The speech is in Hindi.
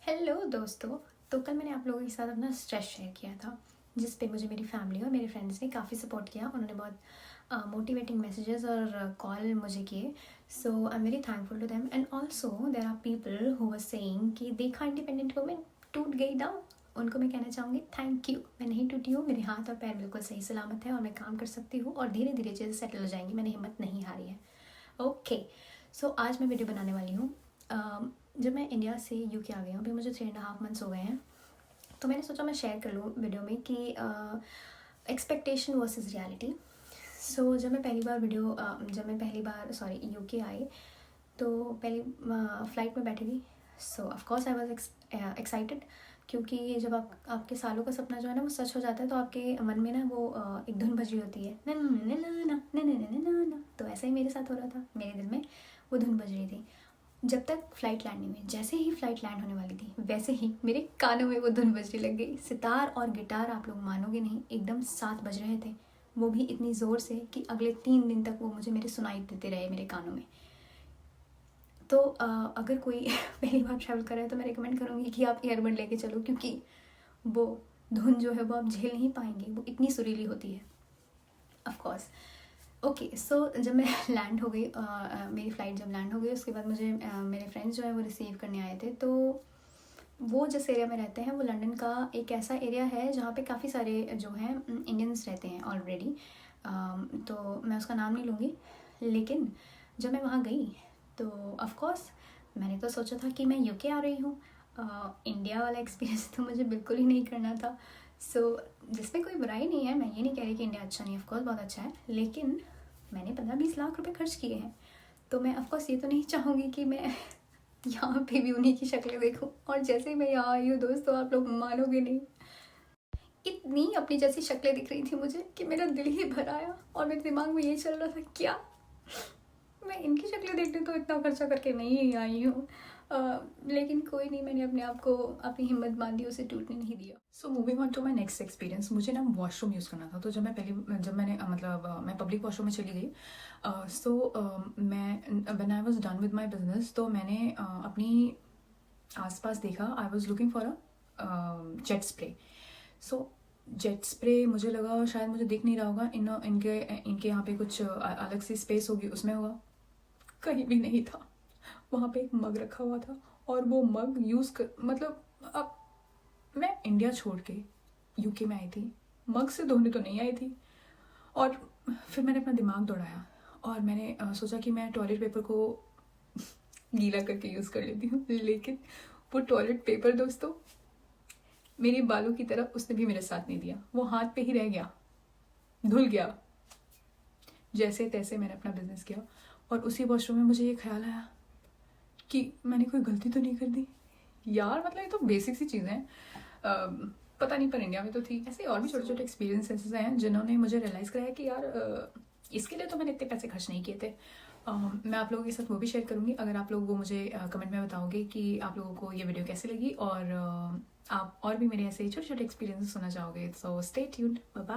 हेलो दोस्तों। तो कल मैंने आप लोगों के साथ अपना स्ट्रेस शेयर किया था, जिस पे मुझे मेरी फैमिली और मेरे फ्रेंड्स ने काफ़ी सपोर्ट किया। उन्होंने बहुत मोटिवेटिंग मैसेजेस और कॉल मुझे किए। So I am very thankful to them. And also there are people who were saying कि देखा इंडिपेंडेंट वुमेन टूट गई डाउन। उनको मैं कहना चाहूँगी थैंक यू। मैं नहीं टूटी हूँ, मेरे हाथ और पैर बिल्कुल सही सलामत है और मैं काम कर सकती हूँ और धीरे धीरे चीज़ें सेटल हो जाएंगी। मैंने हिम्मत नहीं हारी है। ओके, सो आज मैं वीडियो बनाने वाली हूँ। जब मैं इंडिया से यूके आ गई हूँ, अभी मुझे 3.5 मंथ्स हो गए हैं, तो मैंने सोचा मैं शेयर कर लूँ वीडियो में कि एक्सपेक्टेशन वर्सेस रियलिटी। सो जब मैं पहली बार यूके आई, तो पहली फ़्लाइट में बैठी थी। So of course I was excited, क्योंकि जब आपके सालों का सपना जो है ना वो सच हो जाता है, तो आपके मन में ना वो एक धुन बज रही होती है, ना ना ना ना ना ना ना ना ना ना। तो ऐसा ही मेरे साथ हो रहा था, मेरे दिल में वो धुन बज रही थी जब तक फ़्लाइट लैंड नहीं हुई। जैसे ही फ़्लाइट लैंड होने वाली थी, वैसे ही मेरे कानों में वो धुन बजने लग गई। सितार और गिटार, आप लोग मानोगे नहीं, एकदम साथ बज रहे थे। वो भी इतनी ज़ोर से कि अगले 3 दिन तक वो मुझे मेरे सुनाई देते रहे मेरे कानों में। तो अगर कोई पहली बार ट्रैवल कर रहा है तो मैं रिकमेंड करूँगी कि आप ईयरबड लेके चलो, क्योंकि वो धुन जो है वो आप झेल नहीं पाएंगे, वो इतनी सुरीली होती है। ऑफकोर्स ओके, सो जब मैं लैंड हो गई, मेरी फ़्लाइट जब लैंड हो गई, उसके बाद मुझे मेरे फ्रेंड्स जो है वो रिसीव करने आए थे। तो वो जिस एरिया में रहते हैं वो लंदन का एक ऐसा एरिया है जहाँ पे काफ़ी सारे जो हैं इंडियंस रहते हैं ऑलरेडी। तो मैं उसका नाम नहीं लूँगी, लेकिन जब मैं वहाँ गई तो ऑफकोर्स मैंने तो सोचा था कि मैं यूके आ रही हूँ। इंडिया वाला एक्सपीरियंस तो मुझे बिल्कुल ही नहीं करना था। सो जिसमें कोई बुराई नहीं है, मैं ये नहीं कह रही कि इंडिया अच्छा नहीं है, ऑफकोर्स बहुत अच्छा है, लेकिन मैंने 15-20 लाख रुपए खर्च किए हैं। तो मैं ऑफकोर्स ये तो नहीं चाहूँगी कि मैं यहाँ पे भी उन्हीं की शक्लें देखूँ। और जैसे ही मैं यहाँ आई हूँ दोस्तों, आप लोग मानोगे नहीं, इतनी अपनी जैसी शक्लें दिख रही थी मुझे कि मेरा दिल ही भर आया। और मेरे दिमाग में ये चल रहा था, क्या मैं इनकी शक्लें देखने तो इतना खर्चा करके नहीं आई हूँ। लेकिन कोई नहीं, मैंने अपने आप को अपनी हिम्मत बांधी, उसे टूटने नहीं दिया। So moving on to my next experience, मुझे ना वॉशरूम यूज़ करना था। तो जब मैंने मैं पब्लिक वॉशरूम में चली गई। मैं when I was done with my business, तो मैंने अपनी आसपास देखा। I was looking for a jet spray. So jet spray मुझे लगा शायद मुझे दिख नहीं रहा होगा, इनके यहाँ पे कुछ अलग सी स्पेस होगी, उसमें होगा। कहीं भी नहीं था। वहाँ पे एक मग रखा हुआ था और वो मग यूज़ कर अब मैं इंडिया छोड़ के यूके में आई थी, मग से धोने तो नहीं आई थी। और फिर मैंने अपना दिमाग दौड़ाया और मैंने सोचा कि मैं टॉयलेट पेपर को गीला करके यूज़ कर लेती हूँ। लेकिन वो टॉयलेट पेपर दोस्तों, मेरे बालों की तरह उसने भी मेरे साथ नहीं दिया। वो हाथ पे ही रह गया, धुल गया। जैसे तैसे मैंने अपना बिजनेस किया और उसी वॉशरूम में मुझे ये ख्याल आया कि मैंने कोई गलती तो नहीं कर दी यार। मतलब ये तो बेसिक सी चीज़ें हैं, पता नहीं, पर इंडिया में तो थी। ऐसे और भी छोटे छोटे एक्सपीरियंसेस हैं जिन्होंने मुझे रियलाइज़ कराया कि यार इसके लिए तो मैंने इतने पैसे खर्च नहीं किए थे। मैं आप लोगों के साथ वो भी शेयर करूँगी, अगर आप लोग वो मुझे कमेंट में बताओगे कि आप लोगों को ये वीडियो कैसी लगी, और आप और भी मेरे ऐसे छोटे छोटे एक्सपीरियंसेस सुनना चाहोगे। So stay tuned, bye bye.